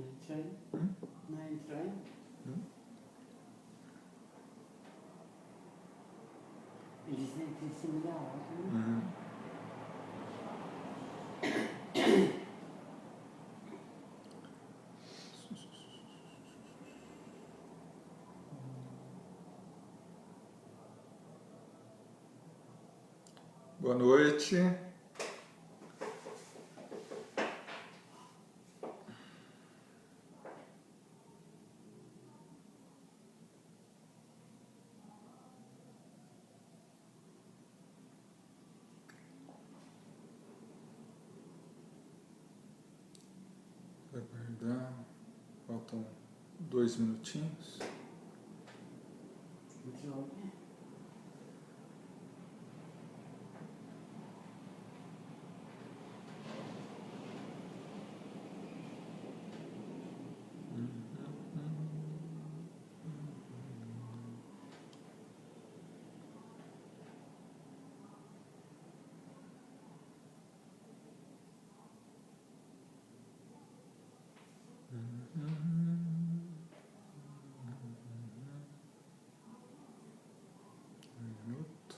entrei. Não entrei. Eles entram em cima da outra. Boa noite. Vai aguardar. Faltam 2 minutinhos. Entrou. Um minuto.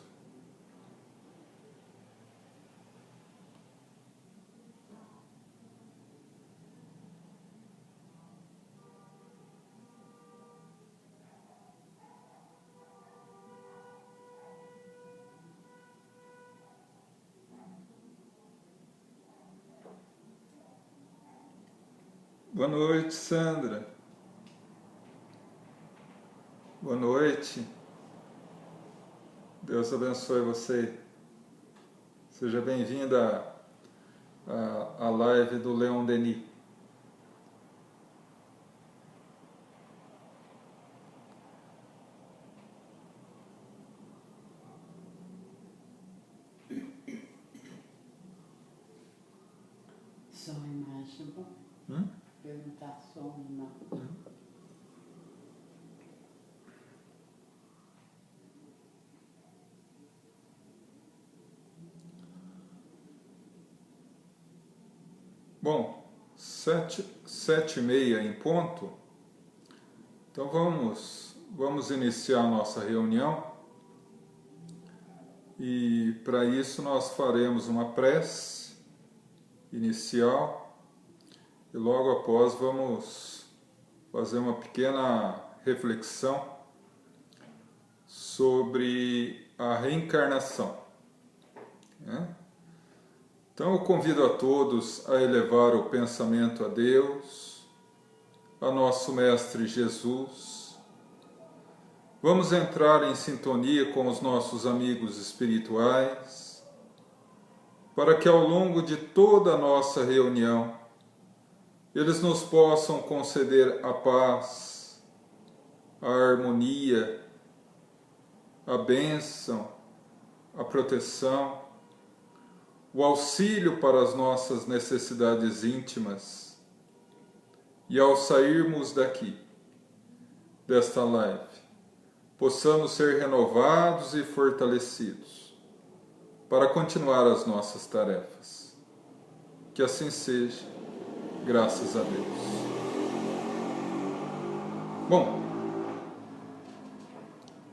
Boa noite, Sandra. Boa noite. Deus abençoe você. Seja bem-vinda à live do Leon Denis. Só a imagem, bom. Perguntar só a imagem. Bom, 7h30 em ponto. Então vamos iniciar a nossa reunião. E para isso nós faremos uma prece inicial e logo após vamos fazer uma pequena reflexão sobre a reencarnação, né? Então eu convido a todos a elevar o pensamento a Deus, a nosso Mestre Jesus. Vamos entrar em sintonia com os nossos amigos espirituais, para que ao longo de toda a nossa reunião, eles nos possam conceder a paz, a harmonia, a bênção, a proteção, o auxílio para as nossas necessidades íntimas. E ao sairmos daqui, desta live, possamos ser renovados e fortalecidos para continuar as nossas tarefas. Que assim seja, graças a Deus. Bom,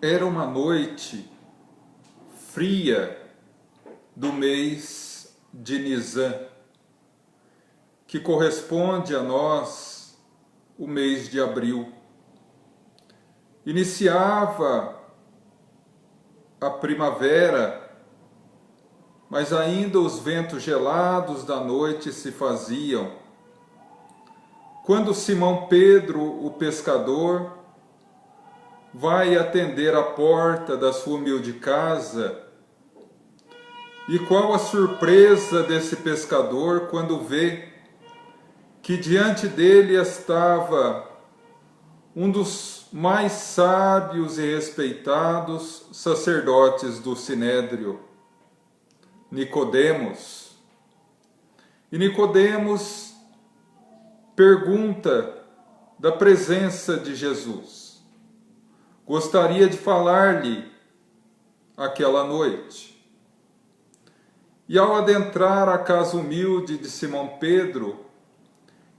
era uma noite fria do mês de Nisan, que corresponde a nós o mês de abril. Iniciava a primavera, mas ainda os ventos gelados da noite se faziam, quando Simão Pedro, o pescador, vai atender à porta da sua humilde casa. E qual a surpresa desse pescador quando vê que diante dele estava um dos mais sábios e respeitados sacerdotes do Sinédrio, Nicodemos. E Nicodemos pergunta da presença de Jesus. Gostaria de falar-lhe aquela noite. E ao adentrar a casa humilde de Simão Pedro,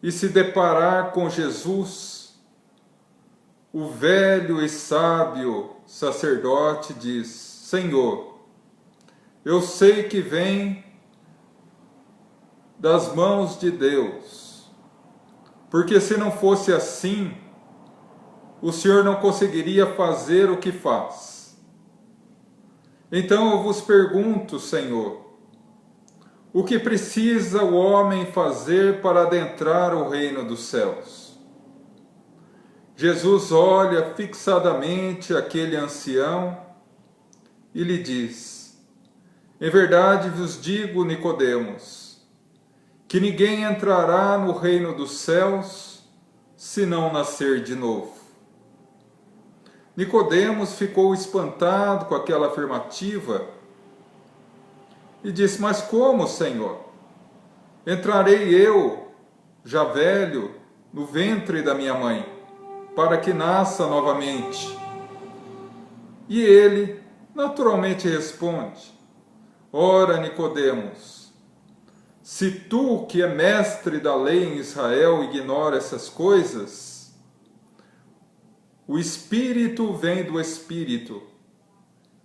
e se deparar com Jesus, o velho e sábio sacerdote diz: Senhor, eu sei que vem das mãos de Deus, porque se não fosse assim, o Senhor não conseguiria fazer o que faz. Então eu vos pergunto, Senhor, o que precisa o homem fazer para adentrar o reino dos céus? Jesus olha fixadamente aquele ancião e lhe diz: Em verdade vos digo, Nicodemos, que ninguém entrará no reino dos céus se não nascer de novo. Nicodemos ficou espantado com aquela afirmativa e disse: Mas como, Senhor? Entrarei eu, já velho, no ventre da minha mãe, para que nasça novamente? E ele naturalmente responde: Ora, Nicodemos, se tu, que é mestre da lei em Israel, ignora essas coisas, o espírito vem do espírito,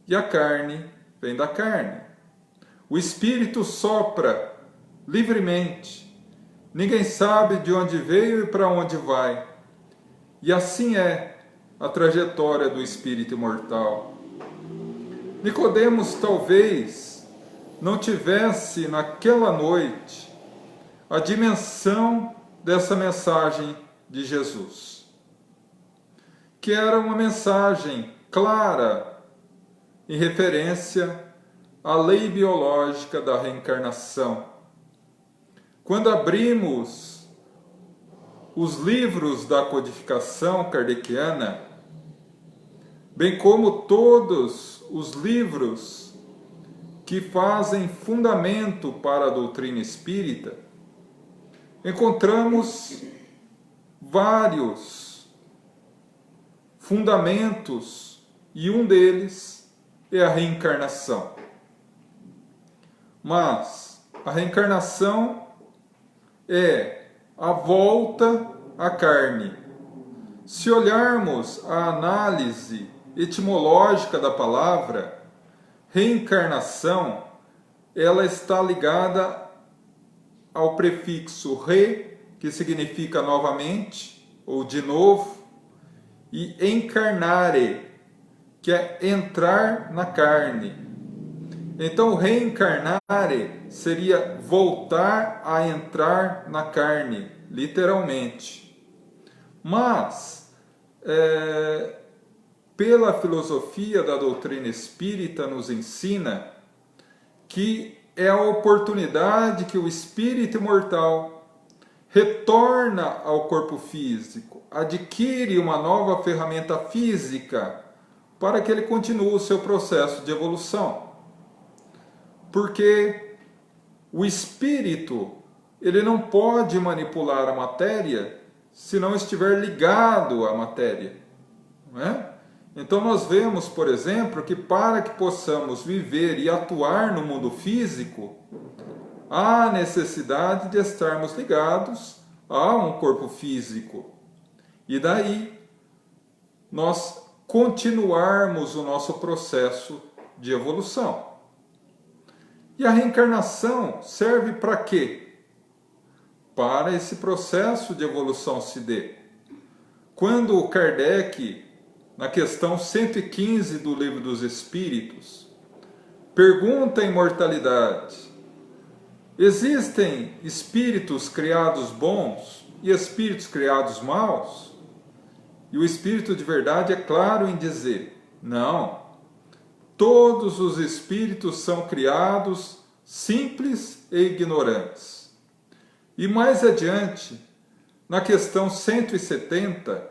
e a carne vem da carne. O espírito sopra livremente, ninguém sabe de onde veio e para onde vai. E assim é a trajetória do espírito imortal. Nicodemos talvez não tivesse naquela noite a dimensão dessa mensagem de Jesus, que era uma mensagem clara em referência à lei biológica da reencarnação. Quando abrimos os livros da codificação kardeciana, bem como todos os livros que fazem fundamento para a doutrina espírita, encontramos vários fundamentos e um deles é a reencarnação. Mas a reencarnação é a volta à carne. Se olharmos a análise etimológica da palavra, reencarnação, ela está ligada ao prefixo re, que significa novamente, ou de novo, e encarnare, que é entrar na carne. Então, reencarnare seria voltar a entrar na carne, literalmente. Mas, pela filosofia da doutrina espírita nos ensina que é a oportunidade que o espírito imortal retorna ao corpo físico, adquire uma nova ferramenta física para que ele continue o seu processo de evolução. Porque o espírito, ele não pode manipular a matéria se não estiver ligado à matéria, não é? Então nós vemos, por exemplo, que para que possamos viver e atuar no mundo físico, há necessidade de estarmos ligados a um corpo físico. E daí nós continuarmos o nosso processo de evolução. E a reencarnação serve para quê? Para esse processo de evolução se dê. Quando o Kardec, na questão 115 do Livro dos Espíritos, pergunta a imortalidade: existem espíritos criados bons e espíritos criados maus? E o espírito de verdade é claro em dizer: não. Todos os espíritos são criados simples e ignorantes. E mais adiante, na questão 170,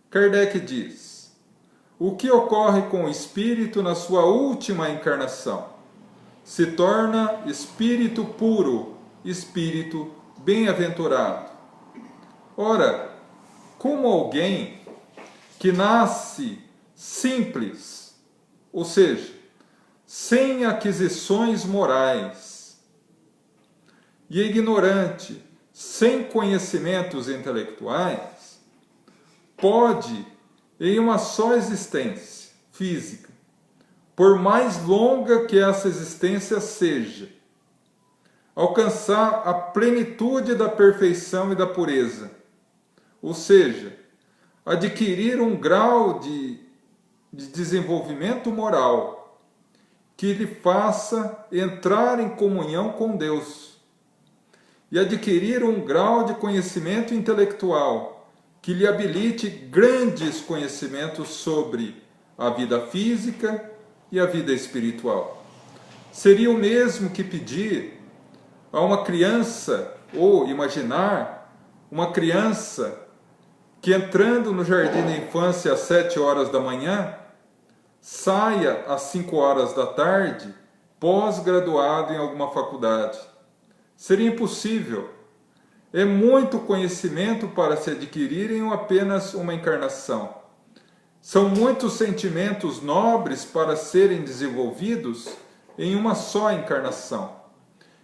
Kardec diz: o que ocorre com o espírito na sua última encarnação? Se torna espírito puro, espírito bem-aventurado. Ora, como alguém que nasce simples, ou seja, sem aquisições morais, e ignorante, sem conhecimentos intelectuais, pode, em uma só existência física, por mais longa que essa existência seja, alcançar a plenitude da perfeição e da pureza, ou seja, adquirir um grau de desenvolvimento moral que lhe faça entrar em comunhão com Deus, e adquirir um grau de conhecimento intelectual que lhe habilite grandes conhecimentos sobre a vida física e a vida espiritual. Seria o mesmo que pedir a uma criança, ou imaginar uma criança que, entrando no jardim da infância às 7 horas da manhã, saia às 5 horas da tarde, pós-graduado em alguma faculdade. Seria impossível. É muito conhecimento para se adquirir em apenas uma encarnação. São muitos sentimentos nobres para serem desenvolvidos em uma só encarnação.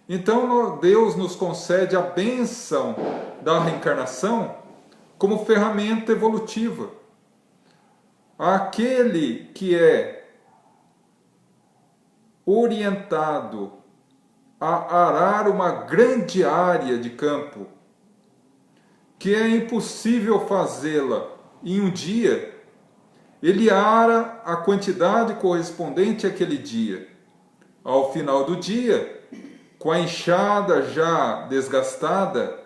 Então Deus nos concede a bênção da reencarnação como ferramenta evolutiva. Aquele que é orientado a arar uma grande área de campo, que é impossível fazê-la em um dia, ele ara a quantidade correspondente àquele dia. Ao final do dia, com a enxada já desgastada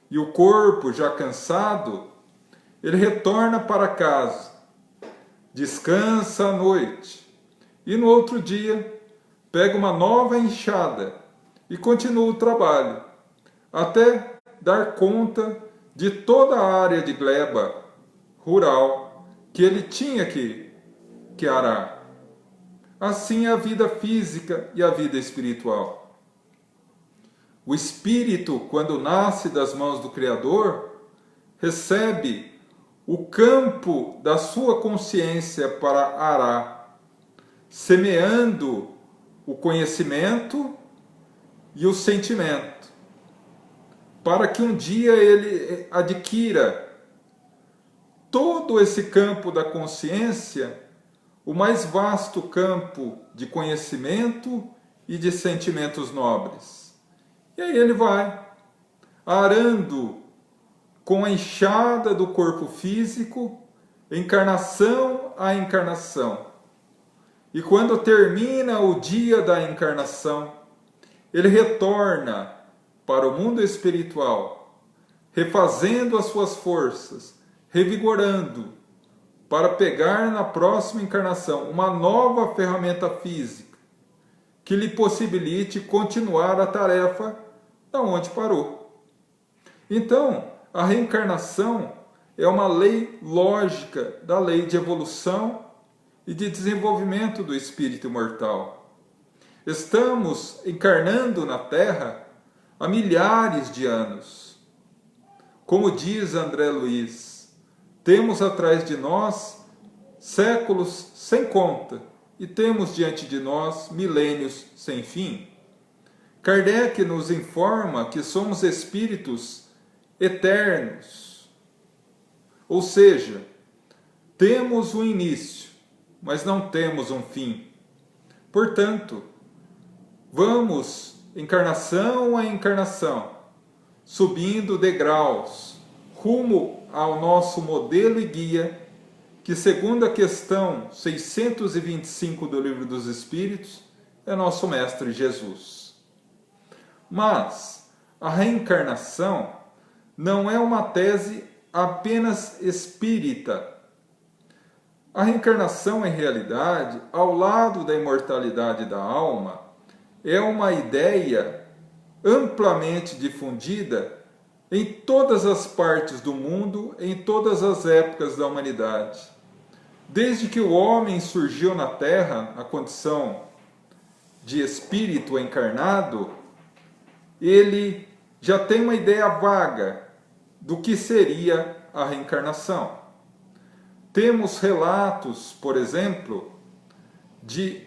e o corpo já cansado, ele retorna para casa, descansa à noite e no outro dia pega uma nova enxada e continua o trabalho, até dar conta de toda a área de gleba rural que ele tinha que arar. Assim é a vida física e a vida espiritual. O espírito, quando nasce das mãos do Criador, recebe o campo da sua consciência para arar, semeando o conhecimento e o sentimento, para que um dia ele adquira todo esse campo da consciência, o mais vasto campo de conhecimento e de sentimentos nobres. E aí ele vai arando com a enxada do corpo físico, encarnação a encarnação. E quando termina o dia da encarnação, ele retorna para o mundo espiritual, refazendo as suas forças, revigorando, para pegar na próxima encarnação uma nova ferramenta física, que lhe possibilite continuar a tarefa da onde parou. Então, a reencarnação é uma lei lógica da lei de evolução e de desenvolvimento do espírito imortal. Estamos encarnando na Terra há milhares de anos. Como diz André Luiz, temos atrás de nós séculos sem conta e temos diante de nós milênios sem fim. Kardec nos informa que somos espíritos eternos, ou seja, temos um início, mas não temos um fim. Portanto, vamos encarnação a encarnação, subindo degraus, rumo ao nosso modelo e guia, que segundo a questão 625 do Livro dos Espíritos, é nosso Mestre Jesus. Mas a reencarnação não é uma tese apenas espírita. A reencarnação, em realidade, ao lado da imortalidade da alma, é uma ideia amplamente difundida em todas as partes do mundo, em todas as épocas da humanidade. Desde que o homem surgiu na Terra, na condição de espírito encarnado, ele já tem uma ideia vaga do que seria a reencarnação. Temos relatos, por exemplo, de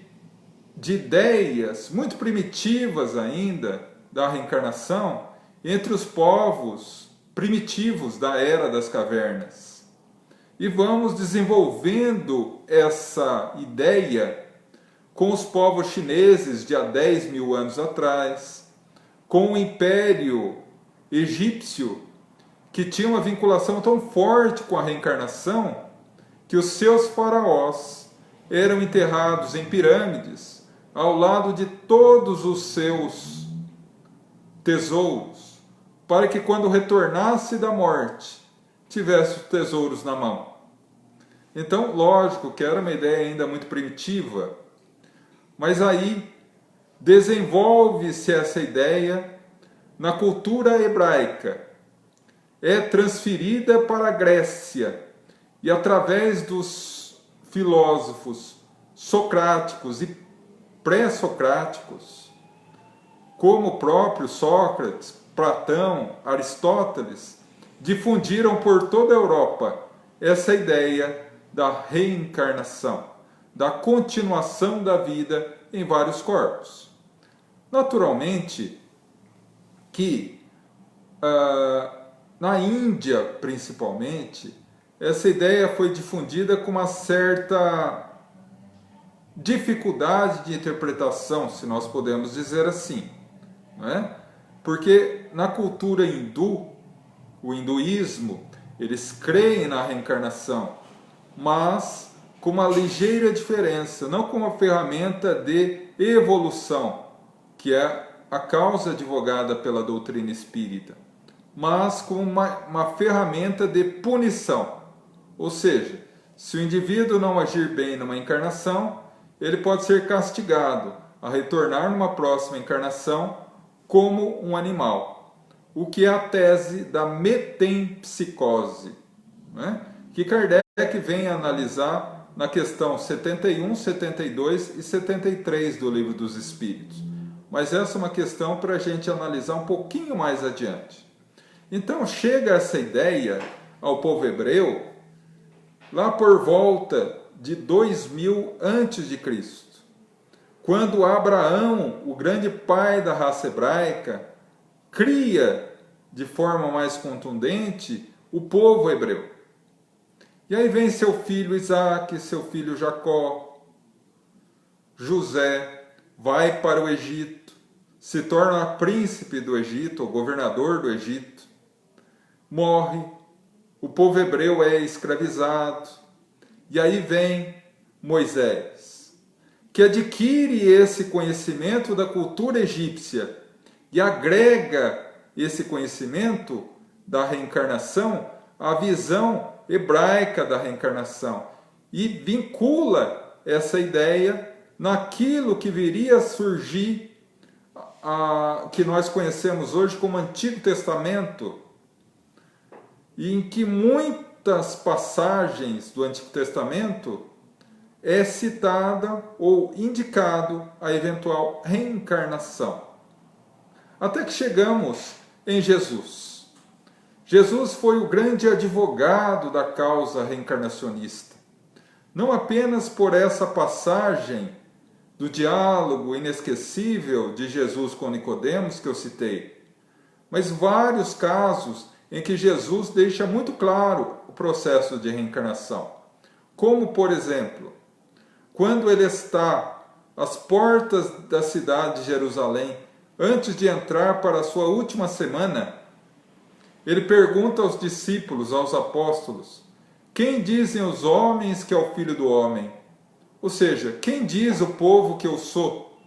ideias muito primitivas ainda da reencarnação, entre os povos primitivos da Era das Cavernas. E vamos desenvolvendo essa ideia com os povos chineses de há 10 mil anos atrás, com o Império Egípcio, que tinha uma vinculação tão forte com a reencarnação, que os seus faraós eram enterrados em pirâmides, ao lado de todos os seus tesouros, para que quando retornasse da morte, tivesse os tesouros na mão. Então, lógico que era uma ideia ainda muito primitiva, mas aí desenvolve-se essa ideia na cultura hebraica, é transferida para a Grécia, e através dos filósofos socráticos e pré-socráticos, como o próprio Sócrates, Platão, Aristóteles, difundiram por toda a Europa essa ideia da reencarnação, da continuação da vida em vários corpos. Naturalmente que na Índia, principalmente, essa ideia foi difundida com uma certa dificuldade de interpretação, se nós podemos dizer assim, não é? Porque na cultura hindu, o hinduísmo, eles creem na reencarnação, mas com uma ligeira diferença, não como uma ferramenta de evolução, que é a causa advogada pela doutrina espírita, mas como uma ferramenta de punição. Ou seja, se o indivíduo não agir bem numa encarnação, ele pode ser castigado a retornar numa próxima encarnação como um animal. O que é a tese da metempsicose, né? Que Kardec vem analisar na questão 71, 72 e 73 do Livro dos Espíritos. Mas essa é uma questão para a gente analisar um pouquinho mais adiante. Então chega essa ideia ao povo hebreu lá por volta de 2000 a.C., quando Abraão, o grande pai da raça hebraica, cria de forma mais contundente o povo hebreu. E aí vem seu filho Isaac, seu filho Jacó, José, vai para o Egito, se torna príncipe do Egito, ou governador do Egito, morre, o povo hebreu é escravizado, e aí vem Moisés, que adquire esse conhecimento da cultura egípcia e agrega esse conhecimento da reencarnação à visão hebraica da reencarnação e vincula essa ideia naquilo que viria a surgir, que nós conhecemos hoje como Antigo Testamento, e em que muitas passagens do Antigo Testamento é citada ou indicado a eventual reencarnação. Até que chegamos em Jesus. Jesus foi o grande advogado da causa reencarnacionista. Não apenas por essa passagem do diálogo inesquecível de Jesus com Nicodemos que eu citei, mas vários casos em que Jesus deixa muito claro o processo de reencarnação. Como, por exemplo, quando ele está às portas da cidade de Jerusalém, antes de entrar para a sua última semana, ele pergunta aos discípulos, aos apóstolos: quem dizem os homens que é o Filho do Homem? Ou seja, quem diz o povo que eu sou?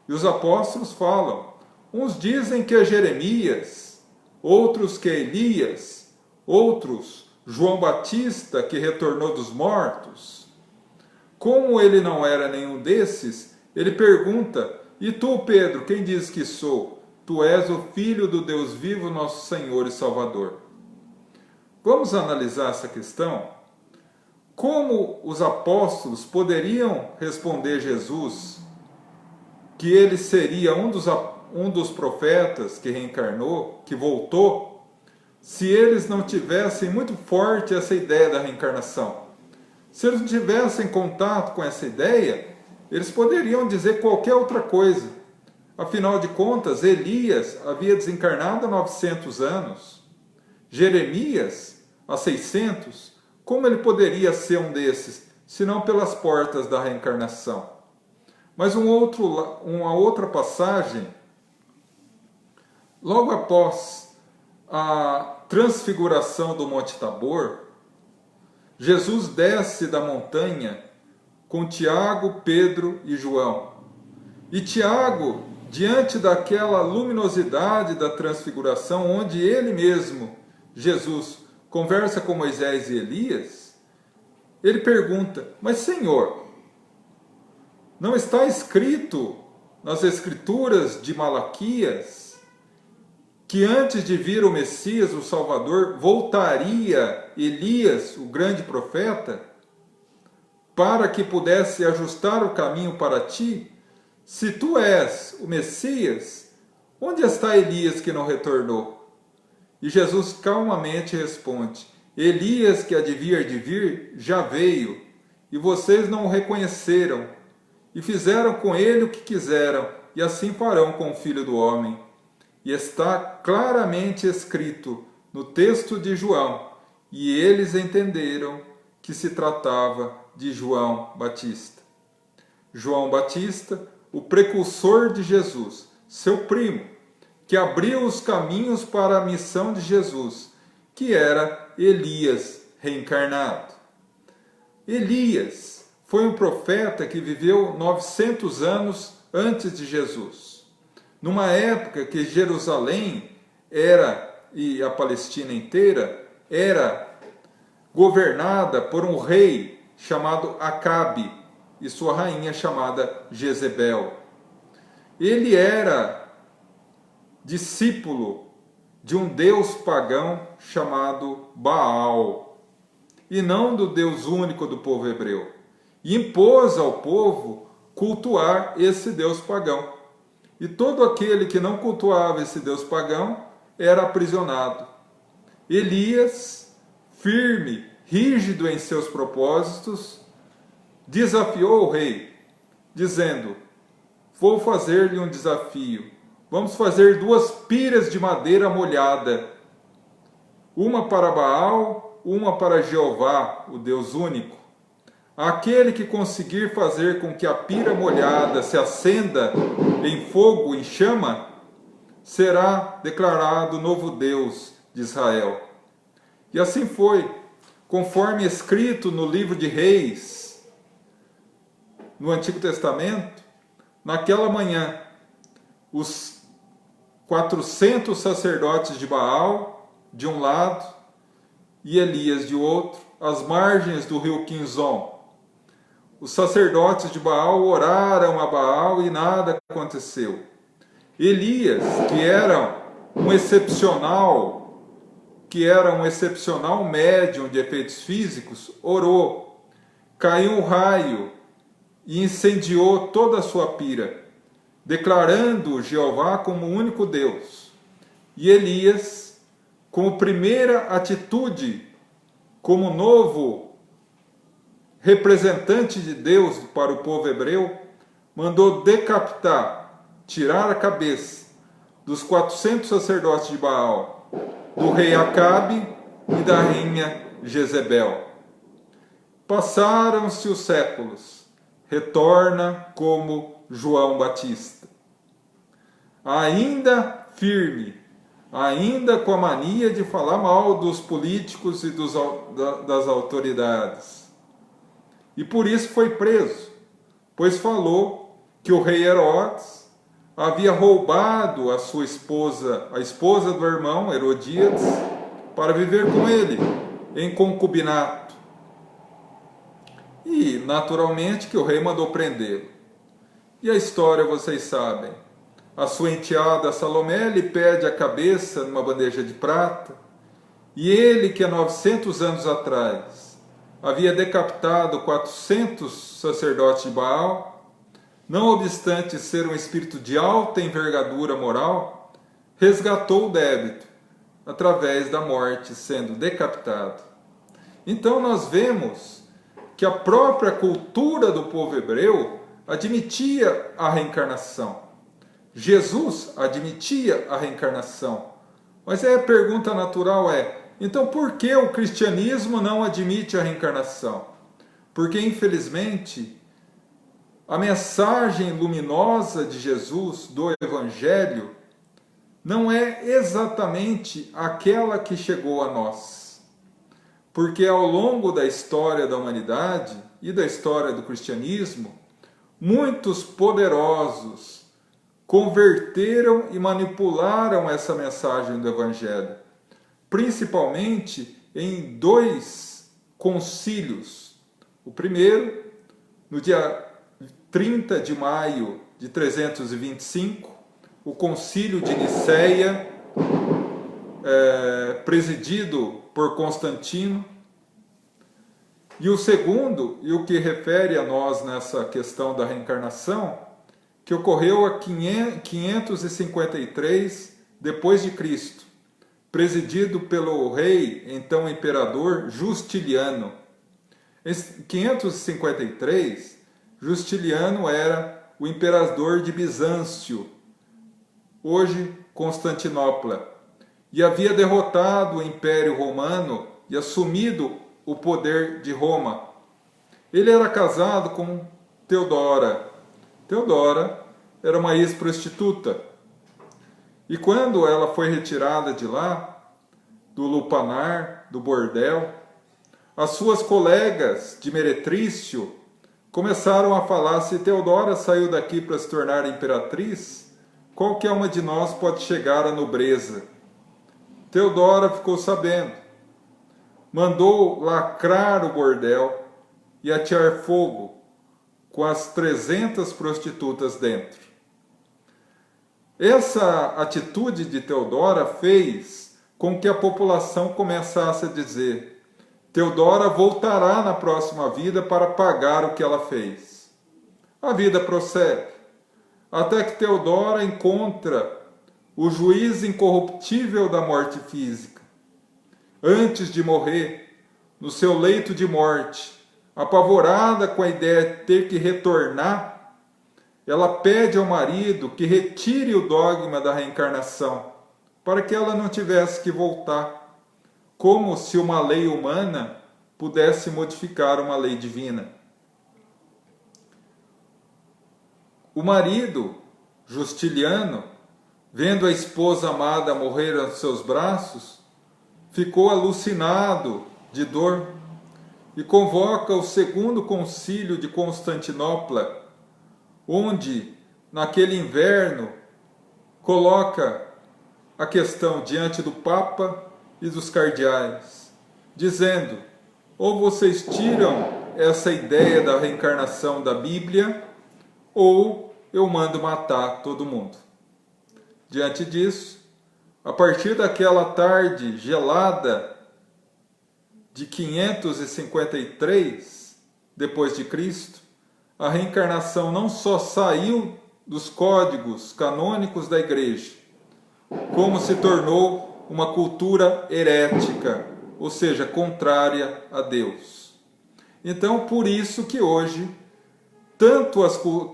E os apóstolos falam: uns dizem que é Jeremias, outros que é Elias, outros João Batista, que retornou dos mortos. Como ele não era nenhum desses, ele pergunta: e tu, Pedro, quem diz que sou? Tu és o Filho do Deus vivo, nosso Senhor e Salvador. Vamos analisar essa questão? Como os apóstolos poderiam responder Jesus que ele seria um dos profetas que reencarnou, que voltou, se eles não tivessem muito forte essa ideia da reencarnação? Se eles não tivessem contato com essa ideia, eles poderiam dizer qualquer outra coisa. Afinal de contas, Elias havia desencarnado há 900 anos, Jeremias há 600. Como ele poderia ser um desses, se não pelas portas da reencarnação? Mas uma outra passagem, logo após a transfiguração do Monte Tabor, Jesus desce da montanha com Tiago, Pedro e João. E Tiago, diante daquela luminosidade da transfiguração, onde ele mesmo, Jesus, conversa com Moisés e Elias, ele pergunta: mas Senhor, não está escrito nas Escrituras de Malaquias que antes de vir o Messias, o Salvador, voltaria Elias, o grande profeta, para que pudesse ajustar o caminho para ti? Se tu és o Messias, onde está Elias que não retornou? E Jesus calmamente responde: Elias, que havia de vir, já veio, e vocês não o reconheceram, e fizeram com ele o que quiseram, e assim farão com o Filho do Homem. E está claramente escrito no texto de João, e eles entenderam que se tratava de João Batista. João Batista, o precursor de Jesus, seu primo, que abriu os caminhos para a missão de Jesus, que era Elias reencarnado. Elias foi um profeta que viveu 900 anos antes de Jesus, numa época que Jerusalém e a Palestina inteira era governada por um rei chamado Acabe e sua rainha chamada Jezebel. Ele era discípulo de um deus pagão chamado Baal, e não do Deus único do povo hebreu, e impôs ao povo cultuar esse Deus pagão. E todo aquele que não cultuava esse Deus pagão era aprisionado. Elias, firme, rígido em seus propósitos, desafiou o rei, dizendo: vou fazer-lhe um desafio. Vamos fazer 2 piras de madeira molhada, uma para Baal, uma para Jeová, o Deus único. Aquele que conseguir fazer com que a pira molhada se acenda em fogo, em chama, será declarado novo Deus de Israel. E assim foi, conforme escrito no livro de Reis, no Antigo Testamento. Naquela manhã, os 400 sacerdotes de Baal, de um lado, e Elias de outro, às margens do rio Quinzon. Os sacerdotes de Baal oraram a Baal e nada aconteceu. Elias, que era um excepcional médium de efeitos físicos, orou. Caiu um raio e incendiou toda a sua pira, declarando Jeová como o único Deus. E Elias, como primeira atitude, como novo representante de Deus para o povo hebreu, mandou decapitar, tirar a cabeça dos 400 sacerdotes de Baal, do rei Acabe e da rainha Jezebel. Passaram-se os séculos, retorna como João Batista. Ainda firme, ainda com a mania de falar mal dos políticos e das autoridades. E por isso foi preso, pois falou que o rei Herodes havia roubado a sua esposa, a esposa do irmão Herodíades, para viver com ele em concubinato. E, naturalmente, que o rei mandou prendê-lo. E a história vocês sabem. A sua enteada Salomé lhe pede a cabeça numa bandeja de prata, e ele, que há 900 anos atrás havia decapitado 400 sacerdotes de Baal, não obstante ser um espírito de alta envergadura moral, resgatou o débito através da morte, sendo decapitado. Então nós vemos que a própria cultura do povo hebreu admitia a reencarnação. Jesus admitia a reencarnação. Mas a pergunta natural é, então por que o cristianismo não admite a reencarnação? Porque, infelizmente, a mensagem luminosa de Jesus, do Evangelho, não é exatamente aquela que chegou a nós. Porque ao longo da história da humanidade e da história do cristianismo, muitos poderosos converteram e manipularam essa mensagem do Evangelho, principalmente em 2 concílios. O primeiro, no dia 30 de maio de 325, o concílio de Nicéia, presidido por Constantino. E o segundo, e o que refere a nós nessa questão da reencarnação, que ocorreu a 553 depois de Cristo, presidido pelo rei, então imperador Justiliano. Em 553, Justiliano era o imperador de Bizâncio, hoje Constantinopla, e havia derrotado o Império Romano e assumido o poder de Roma. Ele era casado com Teodora. Teodora era uma ex-prostituta. E quando ela foi retirada de lá, do lupanar, do bordel, as suas colegas de meretrício começaram a falar: se Teodora saiu daqui para se tornar imperatriz, qualquer uma de nós pode chegar à nobreza. Teodora ficou sabendo, mandou lacrar o bordel e atear fogo com as 300 prostitutas dentro. Essa atitude de Teodora fez com que a população começasse a dizer: Teodora voltará na próxima vida para pagar o que ela fez. A vida prossegue, até que Teodora encontra o juiz incorruptível da morte física. Antes de morrer, no seu leito de morte, apavorada com a ideia de ter que retornar, ela pede ao marido que retire o dogma da reencarnação, para que ela não tivesse que voltar, como se uma lei humana pudesse modificar uma lei divina. O marido, Justiliano, vendo a esposa amada morrer aos seus braços, ficou alucinado de dor e convoca o segundo concílio de Constantinopla, onde, naquele inverno, coloca a questão diante do Papa e dos cardeais, dizendo: ou vocês tiram essa ideia da reencarnação da Bíblia, ou eu mando matar todo mundo. Diante disso, a partir daquela tarde gelada de 553 depois de Cristo, a reencarnação não só saiu dos códigos canônicos da Igreja, como se tornou uma cultura herética, ou seja, contrária a Deus. Então, por isso que hoje,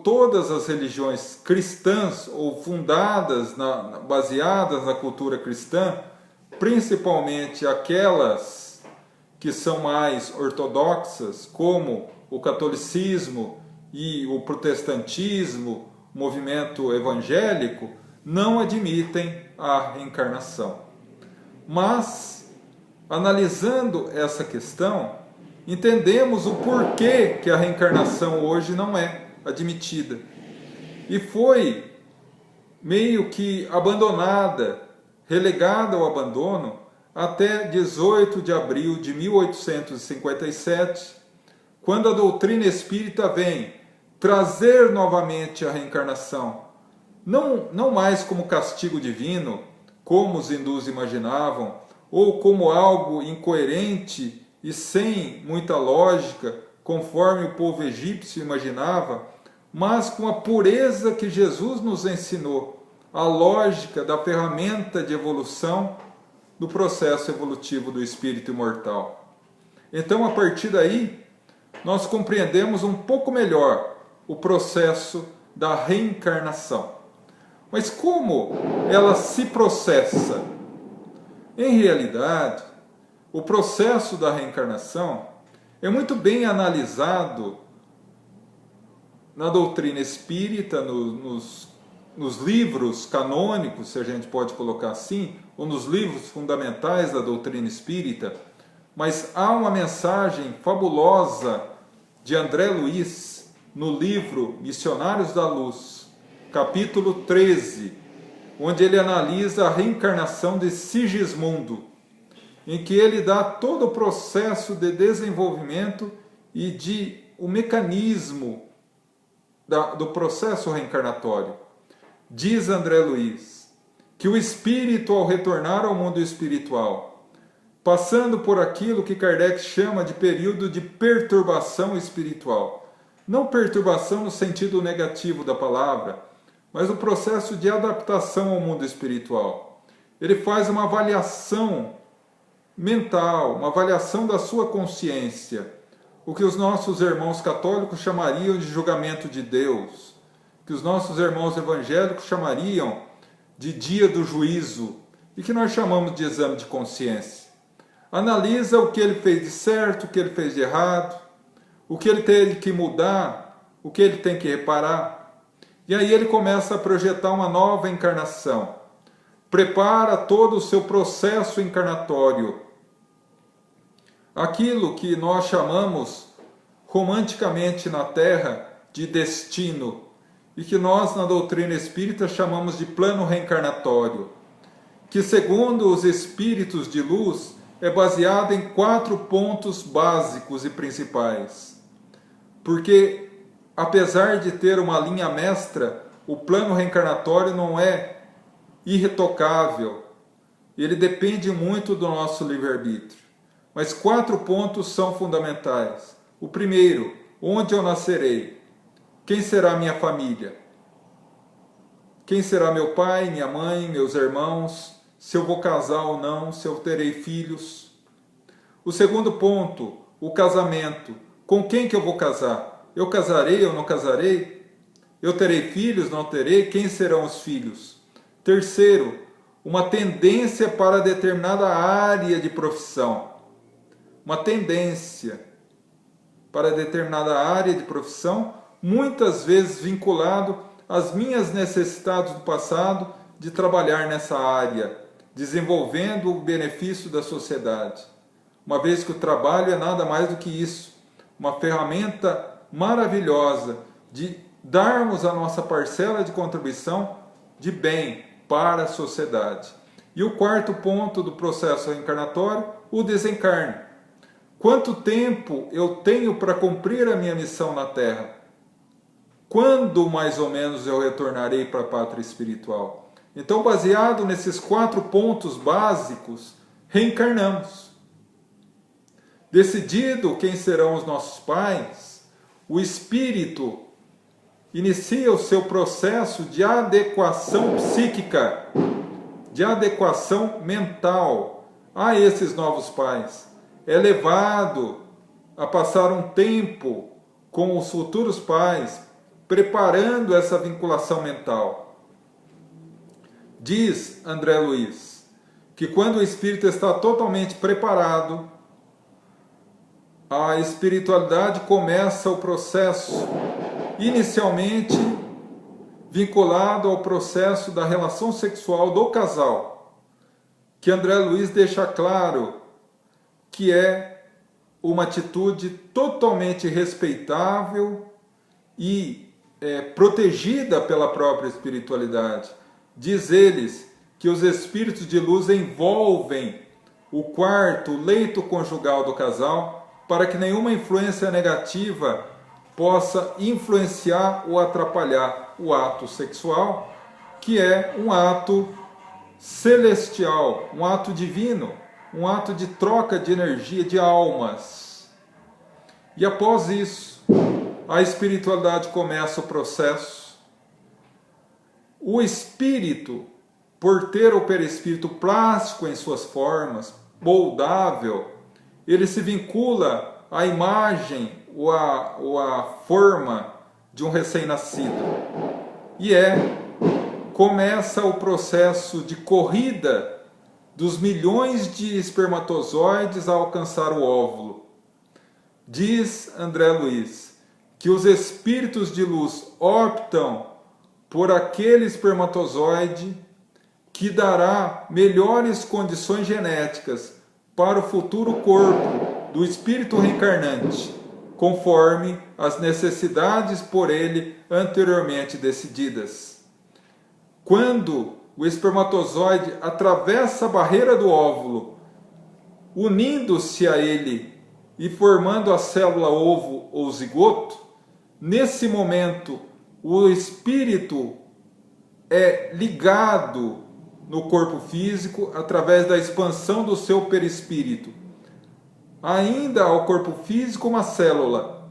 todas as religiões cristãs ou baseadas na cultura cristã, principalmente aquelas que são mais ortodoxas, como o catolicismo e o protestantismo, o movimento evangélico, não admitem a reencarnação. Mas, analisando essa questão, entendemos o porquê que a reencarnação hoje não é admitida. E foi meio que abandonada, relegada ao abandono, até 18 de abril de 1857, quando a doutrina espírita vem trazer novamente a reencarnação, não mais como castigo divino, como os hindus imaginavam, ou como algo incoerente e sem muita lógica, conforme o povo egípcio imaginava, mas com a pureza que Jesus nos ensinou, a lógica da ferramenta de evolução do processo evolutivo do espírito imortal. Então, a partir daí, nós compreendemos um pouco melhor o processo da reencarnação. Mas como ela se processa? Em realidade, o processo da reencarnação é muito bem analisado na doutrina espírita, nos livros canônicos, se a gente pode colocar assim, ou nos livros fundamentais da doutrina espírita, mas há uma mensagem fabulosa de André Luiz no livro Missionários da Luz, capítulo 13, onde ele analisa a reencarnação de Sigismundo, em que ele dá todo o processo de desenvolvimento e o mecanismo do processo reencarnatório. Diz André Luiz que o espírito, ao retornar ao mundo espiritual, passando por aquilo que Kardec chama de período de perturbação espiritual, não perturbação no sentido negativo da palavra, mas o processo de adaptação ao mundo espiritual. Ele faz uma avaliação mental, uma avaliação da sua consciência, o que os nossos irmãos católicos chamariam de julgamento de Deus, que os nossos irmãos evangélicos chamariam de dia do juízo, e que nós chamamos de exame de consciência. Analisa o que ele fez de certo, o que ele fez de errado, o que ele teve que mudar, o que ele tem que reparar. E aí ele começa a projetar uma nova encarnação. Prepara todo o seu processo encarnatório. Aquilo que nós chamamos romanticamente na Terra de destino, e que nós na doutrina espírita chamamos de plano reencarnatório, que segundo os espíritos de luz é baseado em 4 pontos básicos e principais. Porque, apesar de ter uma linha mestra, o plano reencarnatório não é irretocável, ele depende muito do nosso livre-arbítrio. Mas 4 pontos são fundamentais. O primeiro, onde eu nascerei? Quem será minha família? Quem será meu pai, minha mãe, meus irmãos? Se eu vou casar ou não? Se eu terei filhos? O segundo ponto, o casamento. Com quem que eu vou casar? Eu casarei ou não casarei? Eu terei filhos, não terei? Quem serão os filhos? Terceiro, uma tendência para determinada área de profissão. Uma tendência para determinada área de profissão, muitas vezes vinculado às minhas necessidades do passado de trabalhar nessa área, desenvolvendo o benefício da sociedade. Uma vez que o trabalho é nada mais do que isso, uma ferramenta maravilhosa de darmos a nossa parcela de contribuição de bem para a sociedade. E o quarto ponto do processo reencarnatório, o desencarne. Quanto tempo eu tenho para cumprir a minha missão na Terra? Quando mais ou menos eu retornarei para a pátria espiritual? Então, baseado nesses 4 pontos básicos, reencarnamos. Decidido quem serão os nossos pais, o espírito inicia o seu processo de adequação psíquica, de adequação mental a esses novos pais. É levado a passar um tempo com os futuros pais, preparando essa vinculação mental. Diz André Luiz que quando o espírito está totalmente preparado, a espiritualidade começa o processo, inicialmente vinculado ao processo da relação sexual do casal, que André Luiz deixa claro que é uma atitude totalmente respeitável e protegida pela própria espiritualidade. Diz eles que os espíritos de luz envolvem o quarto, o leito conjugal do casal, para que nenhuma influência negativa possa influenciar ou atrapalhar o ato sexual, que é um ato celestial, um ato divino, um ato de troca de energia de almas. E após isso, a espiritualidade começa o processo. O espírito, por ter o perispírito plástico em suas formas, moldável, ele se vincula à imagem ou à forma de um recém-nascido. E é começa o processo de corrida dos milhões de espermatozoides a alcançar o óvulo. Diz André Luiz que os espíritos de luz optam por aquele espermatozoide que dará melhores condições genéticas para o futuro corpo do espírito reencarnante, conforme as necessidades por ele anteriormente decididas. Quando o espermatozoide atravessa a barreira do óvulo, unindo-se a ele e formando a célula ovo ou zigoto, nesse momento o espírito é ligado no corpo físico através da expansão do seu perispírito, ainda ao corpo físico uma célula,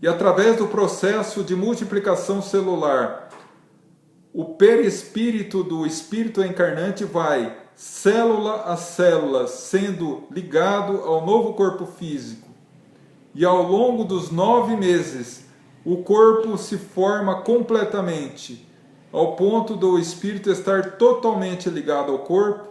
e através do processo de multiplicação celular, o perispírito do espírito encarnante vai, célula a célula, sendo ligado ao novo corpo físico. E ao longo dos 9 meses, o corpo se forma completamente, ao ponto do espírito estar totalmente ligado ao corpo,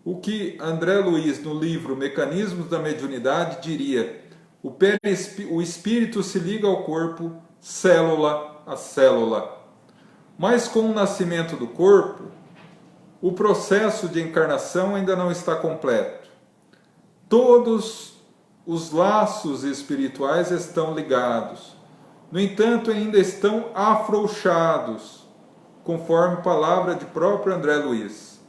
o que André Luiz, no livro Mecanismos da Mediunidade, diria: o espírito se liga ao corpo, célula a célula. Mas com o nascimento do corpo, o processo de encarnação ainda não está completo. Todos os laços espirituais estão ligados. No entanto, ainda estão afrouxados, conforme palavra de próprio André Luiz.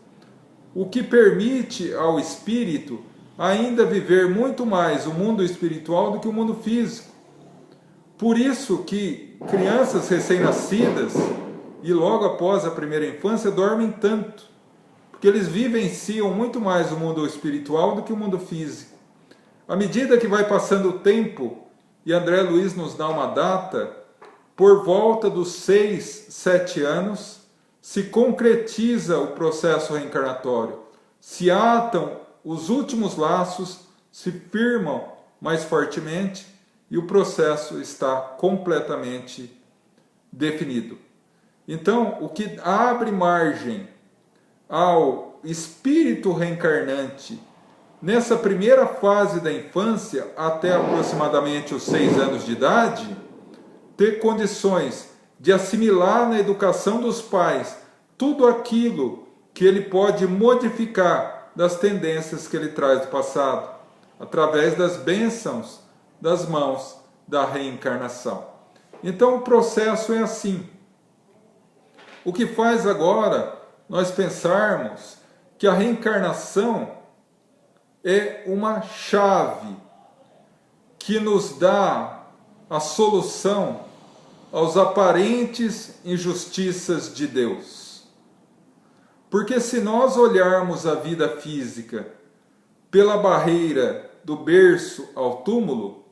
O que permite ao espírito ainda viver muito mais o mundo espiritual do que o mundo físico. Por isso que crianças recém-nascidas e logo após a primeira infância dormem tanto, porque eles vivenciam muito mais o mundo espiritual do que o mundo físico. À medida que vai passando o tempo, e André Luiz nos dá uma data, por volta dos 6, 7 anos, se concretiza o processo reencarnatório, se atam os últimos laços, se firmam mais fortemente e o processo está completamente definido. Então, o que abre margem ao espírito reencarnante nessa primeira fase da infância, até aproximadamente os 6 anos de idade, ter condições de assimilar na educação dos pais tudo aquilo que ele pode modificar das tendências que ele traz do passado, através das bênçãos das mãos da reencarnação. Então o processo é assim. O que faz agora nós pensarmos que a reencarnação é uma chave que nos dá a solução aos aparentes injustiças de Deus. Porque se nós olharmos a vida física pela barreira do berço ao túmulo,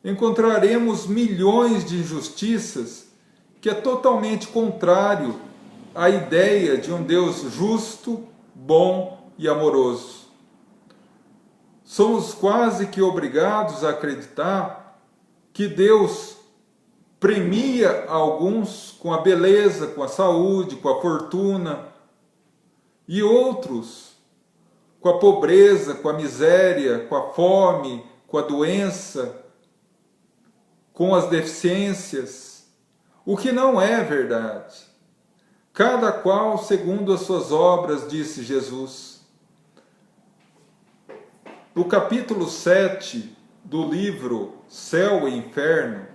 encontraremos milhões de injustiças que é totalmente contrário à ideia de um Deus justo, bom e amoroso. Somos quase que obrigados a acreditar que Deus premia alguns com a beleza, com a saúde, com a fortuna, e outros com a pobreza, com a miséria, com a fome, com a doença, com as deficiências, o que não é verdade. Cada qual segundo as suas obras, disse Jesus. No capítulo 7 do livro Céu e Inferno,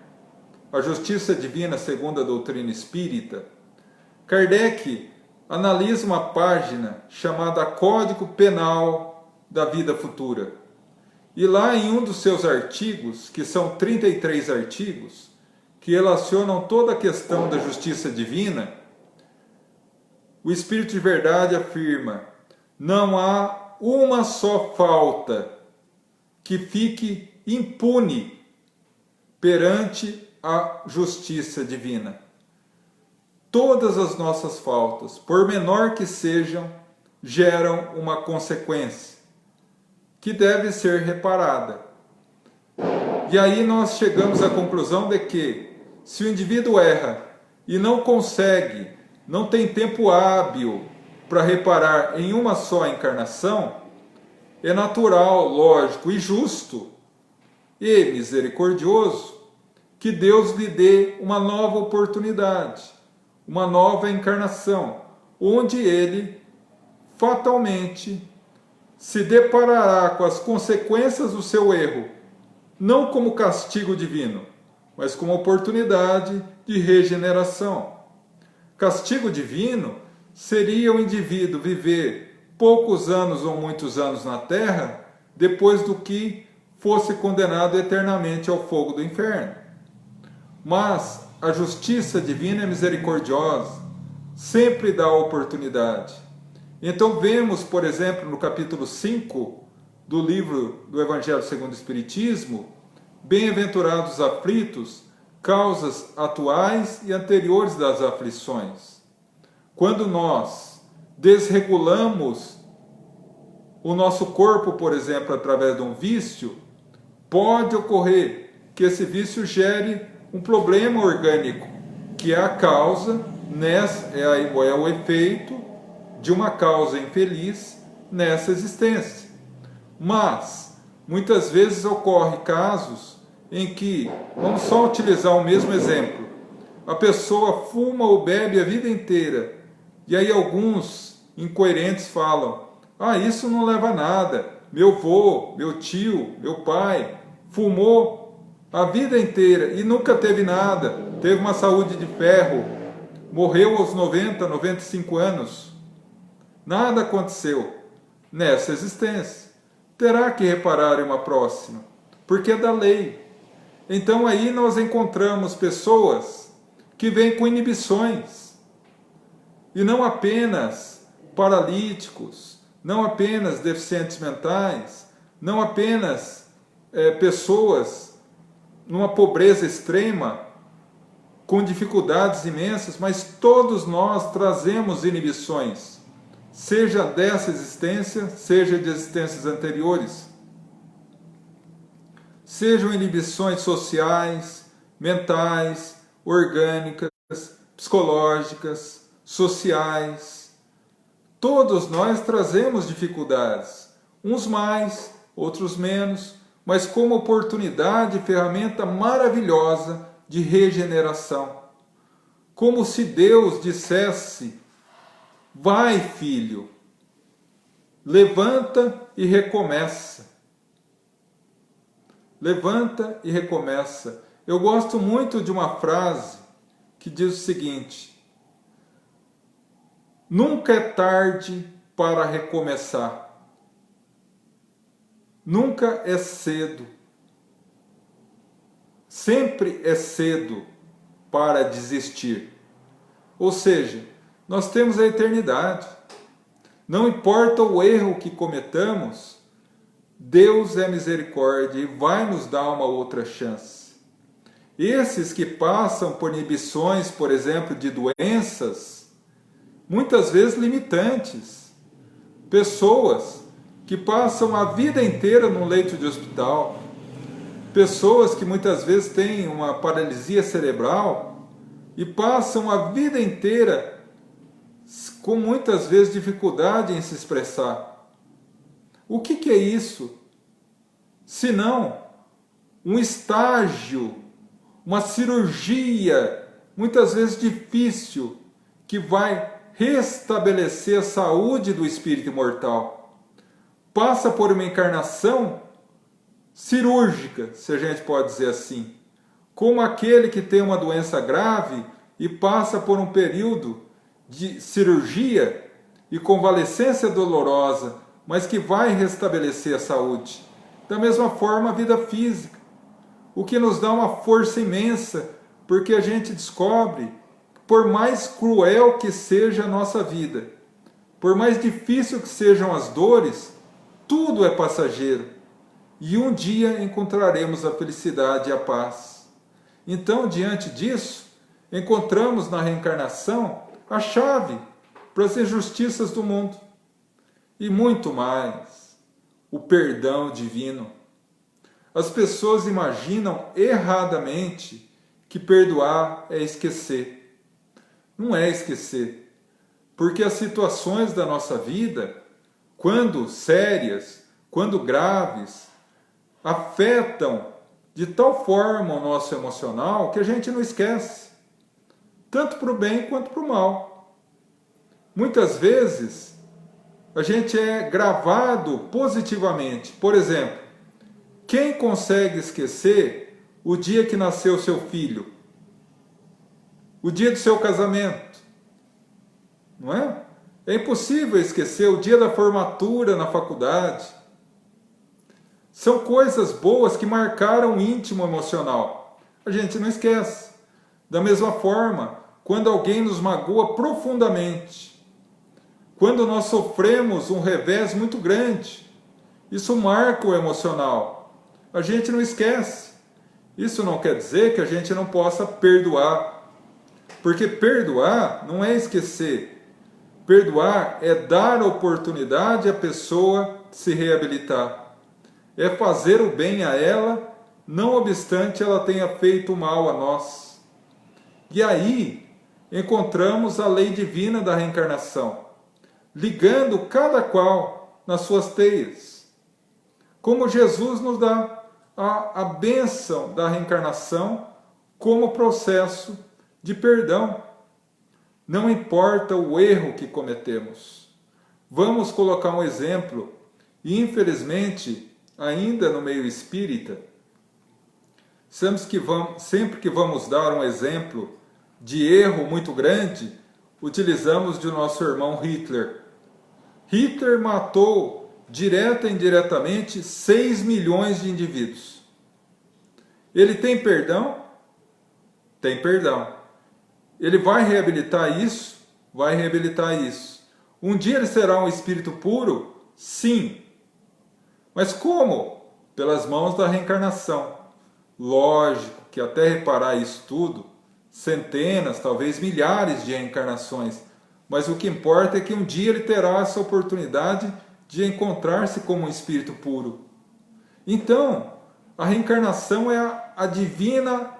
a Justiça Divina segundo a doutrina espírita, Kardec analisa uma página chamada Código Penal da Vida Futura. E lá em um dos seus artigos, que são 33 artigos, que relacionam toda a questão da justiça divina, o Espírito de Verdade afirma: não há uma só falta que fique impune perante a justiça divina. Todas as nossas faltas, por menor que sejam, geram uma consequência que deve ser reparada. E aí nós chegamos à conclusão de que, se o indivíduo erra e não consegue não tem tempo hábil para reparar em uma só encarnação, é natural, lógico e justo e misericordioso que Deus lhe dê uma nova oportunidade, uma nova encarnação, onde ele fatalmente se deparará com as consequências do seu erro, não como castigo divino, mas como oportunidade de regeneração. Castigo divino seria o indivíduo viver poucos anos ou muitos anos na Terra, depois do que fosse condenado eternamente ao fogo do inferno. Mas a justiça divina é misericordiosa, sempre dá oportunidade. Então vemos, por exemplo, no capítulo 5 do livro do Evangelho segundo o Espiritismo, bem-aventurados aflitos, causas atuais e anteriores das aflições. Quando nós desregulamos o nosso corpo, por exemplo, através de um vício, pode ocorrer que esse vício gere um problema orgânico, que é a causa, é o efeito de uma causa infeliz nessa existência. Mas, muitas vezes ocorre casos em que, vamos só utilizar o mesmo exemplo, a pessoa fuma ou bebe a vida inteira, e aí alguns incoerentes falam, isso não leva a nada, meu avô, meu tio, meu pai, fumou a vida inteira e nunca teve nada, teve uma saúde de ferro, morreu aos 90, 95 anos, nada aconteceu nessa existência, terá que reparar em uma próxima, porque é da lei. Então aí nós encontramos pessoas que vêm com inibições, e não apenas paralíticos, não apenas deficientes mentais, não apenas pessoas numa pobreza extrema, com dificuldades imensas, mas todos nós trazemos inibições, seja dessa existência, seja de existências anteriores. Sejam inibições sociais, mentais, orgânicas, psicológicas, sociais. Todos nós trazemos dificuldades, uns mais, outros menos, mas como oportunidade e ferramenta maravilhosa de regeneração. Como se Deus dissesse, vai filho, levanta e recomeça. Levanta e recomeça. Eu gosto muito de uma frase que diz o seguinte, nunca é tarde para recomeçar. Nunca é cedo. Sempre é cedo para desistir. Ou seja, nós temos a eternidade. Não importa o erro que cometamos, Deus é misericórdia e vai nos dar uma outra chance. Esses que passam por inibições, por exemplo, de doenças, muitas vezes limitantes, pessoas que passam a vida inteira num leito de hospital, pessoas que muitas vezes têm uma paralisia cerebral e passam a vida inteira com muitas vezes dificuldade em se expressar. O que é isso? Senão um estágio, uma cirurgia, muitas vezes difícil, que vai restabelecer a saúde do espírito imortal. Passa por uma encarnação cirúrgica, se a gente pode dizer assim, como aquele que tem uma doença grave e passa por um período de cirurgia e convalescência dolorosa, mas que vai restabelecer a saúde. Da mesma forma, a vida física, o que nos dá uma força imensa, porque a gente descobre, por mais cruel que seja a nossa vida, por mais difícil que sejam as dores, tudo é passageiro. E um dia encontraremos a felicidade e a paz. Então, diante disso, encontramos na reencarnação a chave para as injustiças do mundo. E muito mais, o perdão divino. As pessoas imaginam erradamente que perdoar é esquecer. Não é esquecer. Porque as situações da nossa vida, quando sérias, quando graves, afetam de tal forma o nosso emocional que a gente não esquece, tanto para o bem quanto para o mal. Muitas vezes a gente é gravado positivamente. Por exemplo, quem consegue esquecer o dia que nasceu seu filho? O dia do seu casamento? Não é? É impossível esquecer o dia da formatura na faculdade. São coisas boas que marcaram o íntimo emocional. A gente não esquece. Da mesma forma, quando alguém nos magoa profundamente, quando nós sofremos um revés muito grande, isso marca o emocional. A gente não esquece. Isso não quer dizer que a gente não possa perdoar. Porque perdoar não é esquecer. Perdoar é dar a oportunidade à pessoa de se reabilitar. É fazer o bem a ela, não obstante ela tenha feito mal a nós. E aí encontramos a lei divina da reencarnação, ligando cada qual nas suas teias. Como Jesus nos dá a bênção da reencarnação como processo de perdão. Não importa o erro que cometemos. Vamos colocar um exemplo, e infelizmente, ainda no meio espírita, sempre que vamos dar um exemplo de erro muito grande, utilizamos de nosso irmão Hitler. Hitler matou, direta e indiretamente, 6 milhões de indivíduos. Ele tem perdão? Tem perdão. Ele vai reabilitar isso? Vai reabilitar isso. Um dia ele será um espírito puro? Sim. Mas como? Pelas mãos da reencarnação. Lógico que até reparar isso tudo, centenas, talvez milhares de reencarnações. Mas o que importa é que um dia ele terá essa oportunidade de encontrar-se como um espírito puro. Então, a reencarnação é a divina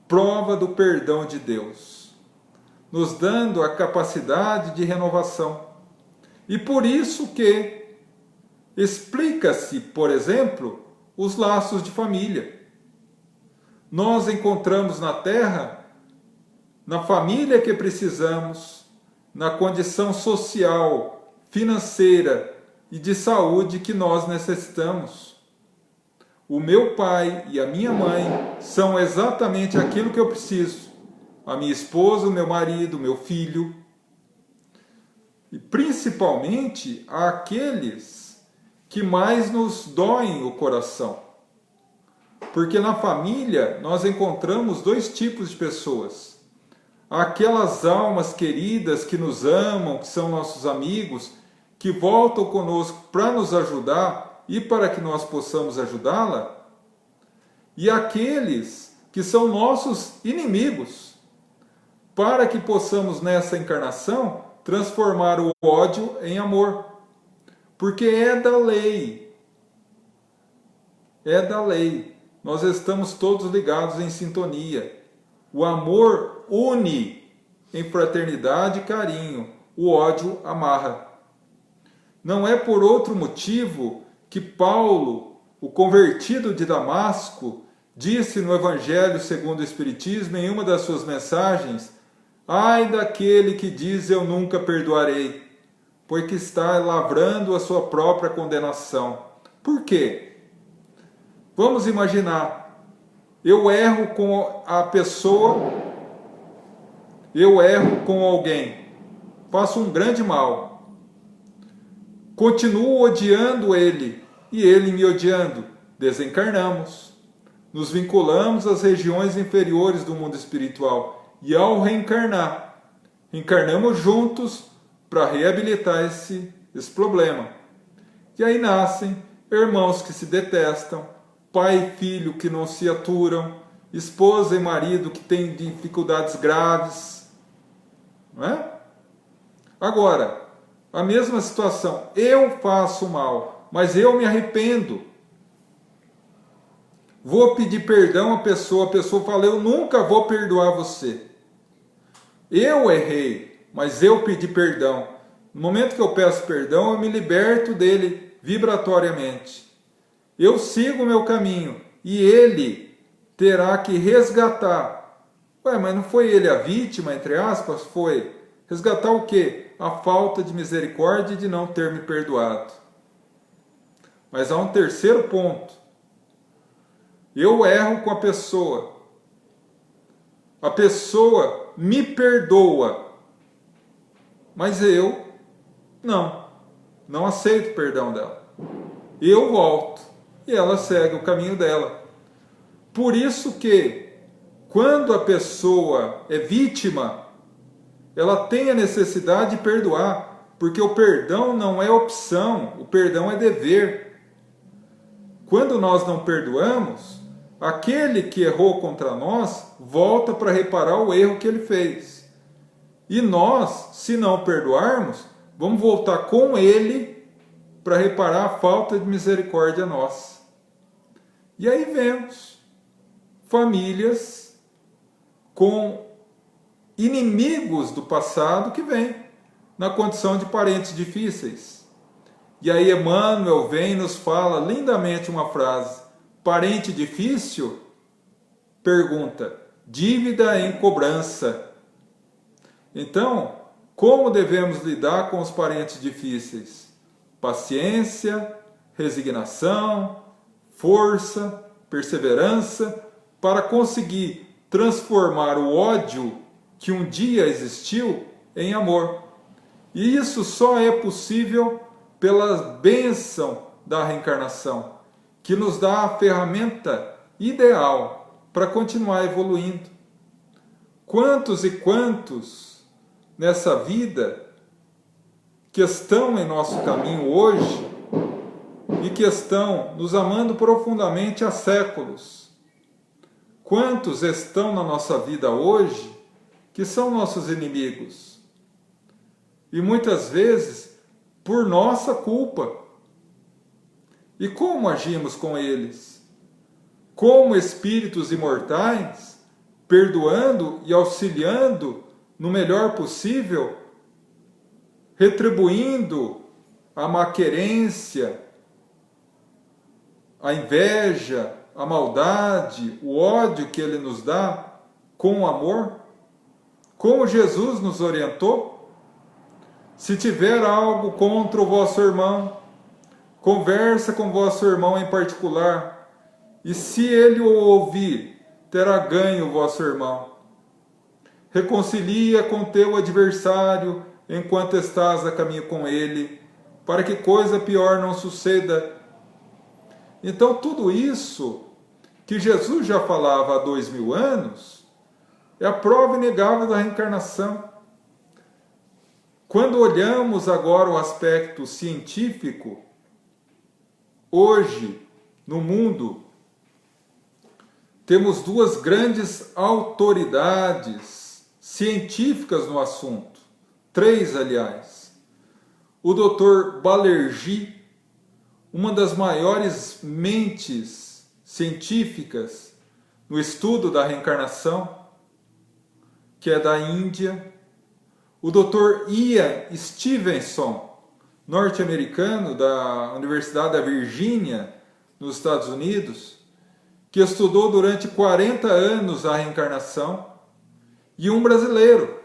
prova do perdão de Deus, nos dando a capacidade de renovação. E por isso que explica-se, por exemplo, os laços de família. Nós encontramos na Terra, na família que precisamos, na condição social, financeira e de saúde que nós necessitamos. O meu pai e a minha mãe são exatamente aquilo que eu preciso. A minha esposa, o meu marido, o meu filho. E principalmente aqueles que mais nos doem o coração. Porque na família nós encontramos dois tipos de pessoas. Aquelas almas queridas que nos amam, que são nossos amigos, que voltam conosco para nos ajudar e para que nós possamos ajudá-la, e aqueles que são nossos inimigos, para que possamos nessa encarnação transformar o ódio em amor. Porque é da lei. É da lei. Nós estamos todos ligados em sintonia. O amor une em fraternidade e carinho. O ódio amarra. Não é por outro motivo que Paulo, o convertido de Damasco, disse no Evangelho segundo o Espiritismo, em uma das suas mensagens: ai daquele que diz eu nunca perdoarei, porque está lavrando a sua própria condenação. Por quê? Vamos imaginar, eu erro com a pessoa, eu erro com alguém, faço um grande mal, continuo odiando ele e ele me odiando, desencarnamos, nos vinculamos às regiões inferiores do mundo espiritual e ao reencarnar, reencarnamos juntos para reabilitar esse problema. E aí nascem irmãos que se detestam, pai e filho que não se aturam, esposa e marido que têm dificuldades graves. Não é? Agora, a mesma situação, eu faço mal, mas eu me arrependo. Vou pedir perdão à pessoa, a pessoa fala, eu nunca vou perdoar você. Eu errei, mas eu pedi perdão. No momento que eu peço perdão, eu me liberto dele vibratoriamente. Eu sigo o meu caminho e ele terá que resgatar. Ué, mas não foi ele a vítima, entre aspas? Foi. Resgatar o quê? A falta de misericórdia de não ter me perdoado. Mas há um terceiro ponto. Eu erro com a pessoa. A pessoa me perdoa. Mas eu não aceito o perdão dela. Eu volto e ela segue o caminho dela. Por isso que, quando a pessoa é vítima, ela tem a necessidade de perdoar, porque o perdão não é opção, o perdão é dever. Quando nós não perdoamos, aquele que errou contra nós volta para reparar o erro que ele fez. E nós, se não perdoarmos, vamos voltar com ele para reparar a falta de misericórdia nossa. E aí vemos famílias com inimigos do passado que vêm na condição de parentes difíceis. E aí Emmanuel vem e nos fala lindamente uma frase: parente difícil? Pergunta: dívida em cobrança. Então, como devemos lidar com os parentes difíceis? Paciência, resignação, força, perseverança, para conseguir transformar o ódio que um dia existiu em amor. E isso só é possível pela bênção da reencarnação, que nos dá a ferramenta ideal para continuar evoluindo. Quantos e quantos nessa vida que estão em nosso caminho hoje e que estão nos amando profundamente há séculos? Quantos estão na nossa vida hoje que são nossos inimigos? E muitas vezes por nossa culpa. E como agimos com eles? Como espíritos imortais, perdoando e auxiliando no melhor possível, retribuindo a maquerência, a inveja, a maldade, o ódio que ele nos dá com o amor? Como Jesus nos orientou? Se tiver algo contra o vosso irmão, conversa com vosso irmão em particular, e se ele o ouvir, terá ganho o vosso irmão. Reconcilia com teu adversário enquanto estás a caminho com ele, para que coisa pior não suceda. Então tudo isso que Jesus já falava há 2000 anos, é a prova inegável da reencarnação. Quando olhamos agora o aspecto científico, hoje, no mundo, temos duas grandes autoridades científicas no assunto. Três, aliás. O Dr. Balerjee, uma das maiores mentes científicas no estudo da reencarnação, que é da Índia. O Dr. Ian Stevenson, norte-americano da Universidade da Virgínia, nos Estados Unidos, que estudou durante 40 anos a reencarnação, e um brasileiro,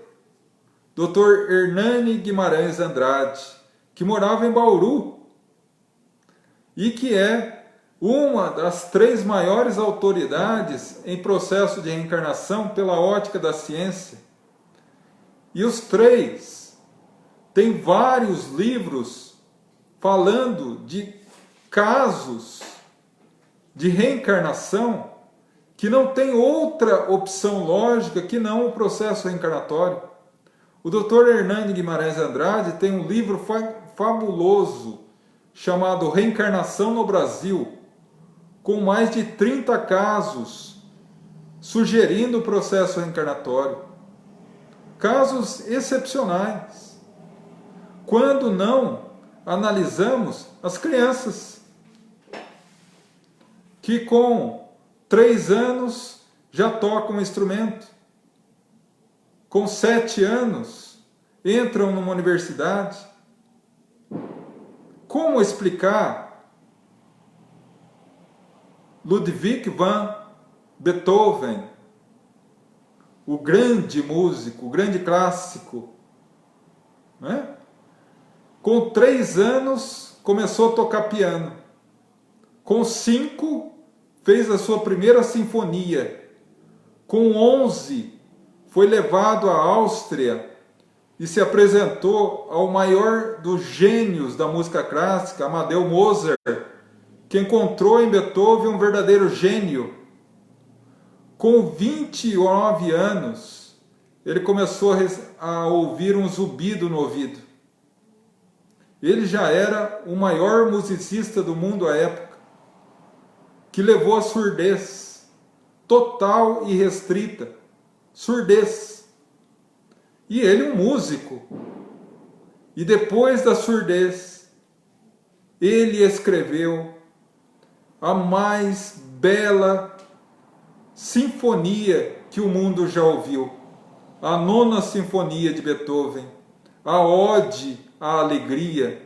Dr. Hernani Guimarães Andrade, que morava em Bauru, e que é uma das três maiores autoridades em processo de reencarnação pela ótica da ciência. E os três têm vários livros falando de casos de reencarnação que não tem outra opção lógica que não o processo reencarnatório. O Dr. Hernani Guimarães Andrade tem um livro fabuloso chamado Reencarnação no Brasil, com mais de 30 casos sugerindo o processo reencarnatório. Casos excepcionais. Quando não analisamos as crianças, que com 3 anos já tocam um instrumento, com 7 anos, entram numa universidade. Como explicar Ludwig van Beethoven, o grande músico, o grande clássico, né? Com 3 anos começou a tocar piano. Com 5 fez a sua primeira sinfonia. Com 11 foi levado à Áustria e se apresentou ao maior dos gênios da música clássica, Amadeu Mozart, que encontrou em Beethoven um verdadeiro gênio. Com 29 anos, ele começou a ouvir um zumbido no ouvido. Ele já era o maior musicista do mundo à época, que levou a surdez total e restrita. Surdez. E ele um músico. E depois da surdez, ele escreveu a mais bela sinfonia que o mundo já ouviu. A 9ª Sinfonia de Beethoven. A Ode à Alegria.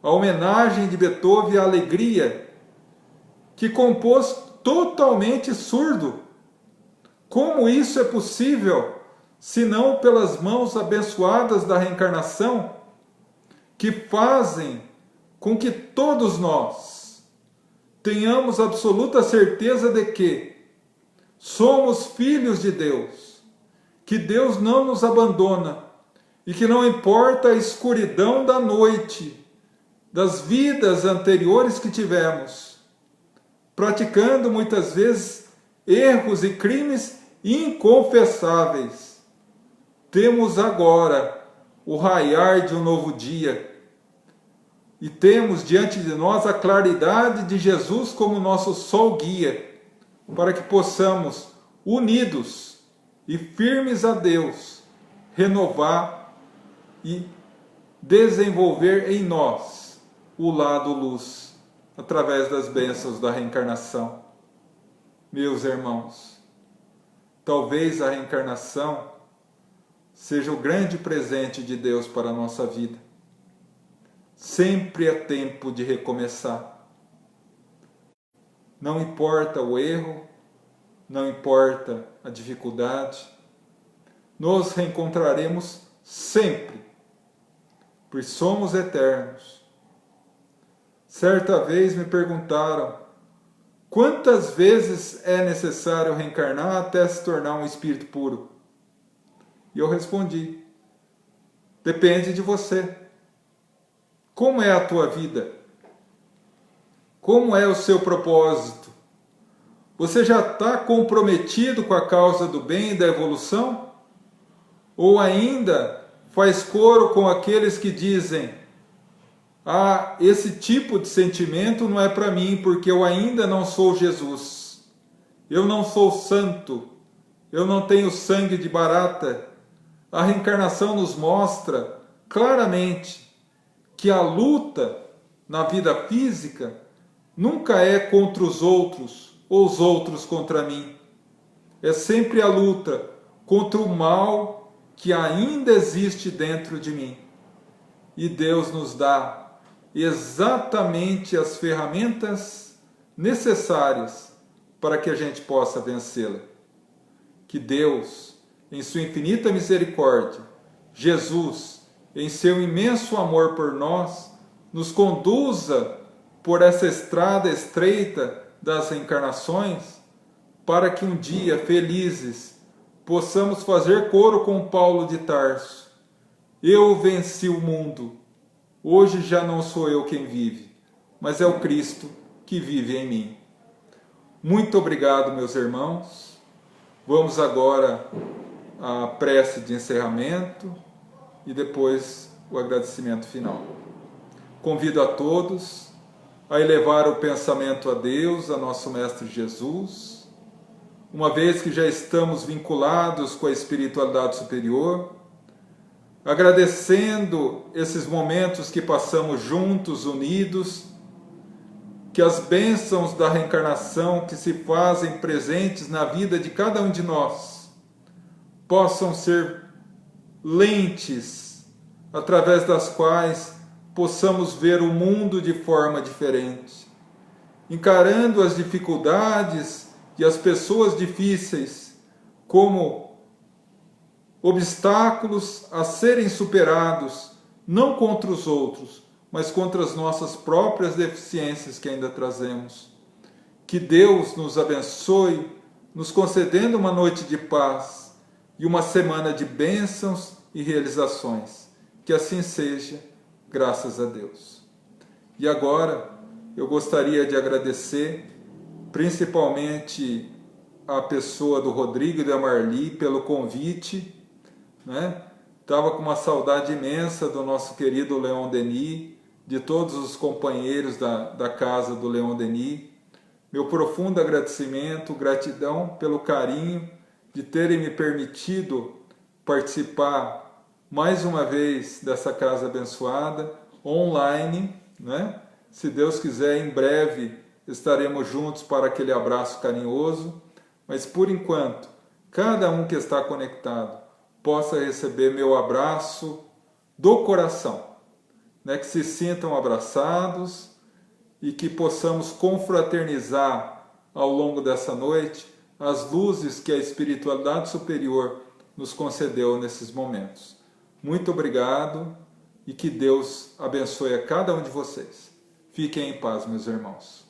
A homenagem de Beethoven à alegria, que compôs totalmente surdo. Como isso é possível, se não pelas mãos abençoadas da reencarnação, que fazem com que todos nós tenhamos absoluta certeza de que somos filhos de Deus, que Deus não nos abandona e que não importa a escuridão da noite, das vidas anteriores que tivemos, praticando muitas vezes erros e crimes inconfessáveis. Temos agora o raiar de um novo dia e temos diante de nós a claridade de Jesus como nosso sol guia, para que possamos, unidos e firmes a Deus, renovar e desenvolver em nós o lado luz, através das bênçãos da reencarnação. Meus irmãos, talvez a reencarnação seja o grande presente de Deus para a nossa vida. Sempre é tempo de recomeçar. Não importa o erro, não importa a dificuldade, nos reencontraremos sempre, pois somos eternos. Certa vez me perguntaram quantas vezes é necessário reencarnar até se tornar um espírito puro. E eu respondi: depende de você. Como é a tua vida? Como é o seu propósito? Você já está comprometido com a causa do bem e da evolução? Ou ainda faz coro com aqueles que dizem: ah, esse tipo de sentimento não é para mim, porque eu ainda não sou Jesus. Eu não sou santo. Eu não tenho sangue de barata. A reencarnação nos mostra claramente que a luta na vida física nunca é contra os outros, ou os outros contra mim. É sempre a luta contra o mal que ainda existe dentro de mim. E Deus nos dá exatamente as ferramentas necessárias para que a gente possa vencê-la. Que Deus, em sua infinita misericórdia, Jesus, em seu imenso amor por nós, nos conduza por essa estrada estreita das reencarnações, para que um dia, felizes, possamos fazer coro com Paulo de Tarso: eu venci o mundo. Hoje já não sou eu quem vive, mas é o Cristo que vive em mim. Muito obrigado, meus irmãos. Vamos agora à prece de encerramento e depois o agradecimento final. Convido a todos a elevar o pensamento a Deus, a nosso Mestre Jesus, uma vez que já estamos vinculados com a espiritualidade superior, agradecendo esses momentos que passamos juntos, unidos, que as bênçãos da reencarnação que se fazem presentes na vida de cada um de nós possam ser lentes através das quais possamos ver o mundo de forma diferente, encarando as dificuldades e as pessoas difíceis como obstáculos a serem superados, não contra os outros, mas contra as nossas próprias deficiências que ainda trazemos. Que Deus nos abençoe, nos concedendo uma noite de paz e uma semana de bênçãos e realizações. Que assim seja, graças a Deus. E agora, eu gostaria de agradecer principalmente a pessoa do Rodrigo e da Marli pelo convite, né? Estava com uma saudade imensa do nosso querido Leon Denis, de todos os companheiros da casa do Leon Denis. Meu profundo agradecimento, gratidão pelo carinho de terem me permitido participar mais uma vez dessa casa abençoada, online, né? Se Deus quiser, em breve estaremos juntos para aquele abraço carinhoso, mas por enquanto, cada um que está conectado possa receber meu abraço do coração, né? Que se sintam abraçados e que possamos confraternizar ao longo dessa noite as luzes que a espiritualidade superior nos concedeu nesses momentos. Muito obrigado e que Deus abençoe a cada um de vocês. Fiquem em paz, meus irmãos.